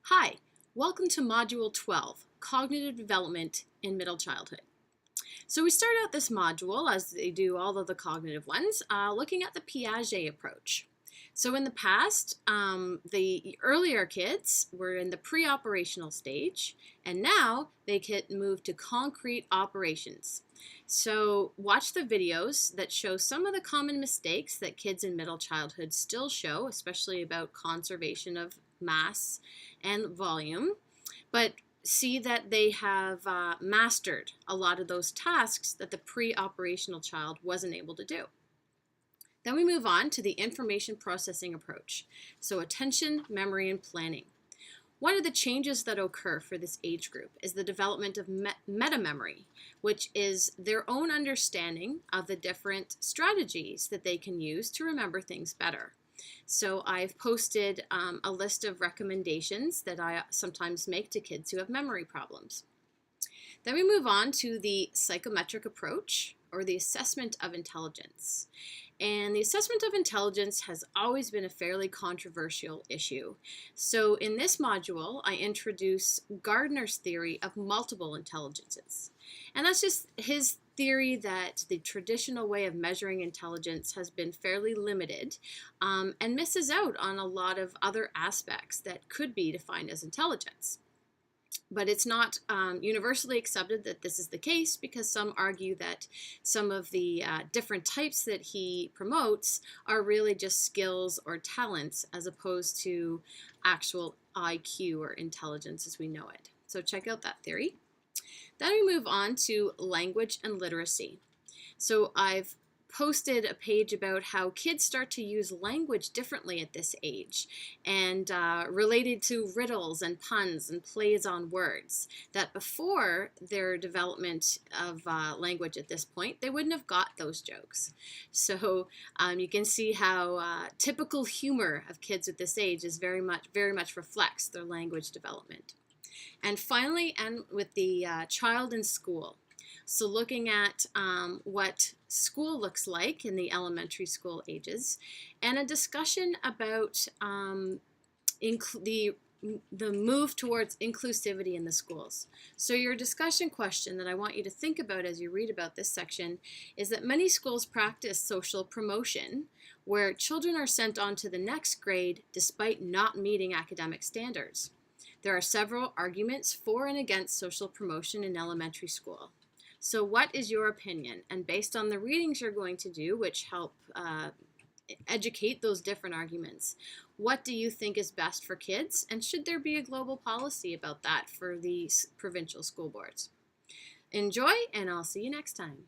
Hi, welcome to Module 12, Cognitive Development in Middle Childhood. So we start out this module, as they do all of the cognitive ones, looking at the Piaget approach. So in the past, the earlier kids were in the pre-operational stage, and now they can move to concrete operations. So watch the videos that show some of the common mistakes that kids in middle childhood still show, especially about conservation of mass and volume, but see that they have mastered a lot of those tasks that the pre-operational child wasn't able to do. Then we move on to the information processing approach. So attention, memory, and planning. One of the changes that occur for this age group is the development of meta-memory, which is their own understanding of the different strategies that they can use to remember things better. So I've posted a list of recommendations that I sometimes make to kids who have memory problems. Then we move on to the psychometric approach, or the assessment of intelligence. And the assessment of intelligence has always been a fairly controversial issue. So in this module, I introduce Gardner's theory of multiple intelligences. And that's just his theory that the traditional way of measuring intelligence has been fairly limited and misses out on a lot of other aspects that could be defined as intelligence. But it's not universally accepted that this is the case, because some argue that some of the different types that he promotes are really just skills or talents as opposed to actual IQ or intelligence as we know it. So check out that theory. Then we move on to language and literacy. So I've posted a page about how kids start to use language differently at this age, and related to riddles and puns and plays on words, that before their development of language at this point, they wouldn't have got those jokes. So you can see how typical humor of kids at this age is very much reflects their language development. And finally, and with the child in school. So looking at what school looks like in the elementary school ages, and a discussion about the move towards inclusivity in the schools. So your discussion question that I want you to think about as you read about this section is that many schools practice social promotion, where children are sent on to the next grade despite not meeting academic standards. There are several arguments for and against social promotion in elementary school. So what is your opinion? And based on the readings you're going to do, which help educate those different arguments, what do you think is best for kids? And should there be a global policy about that for the provincial school boards? Enjoy, and I'll see you next time.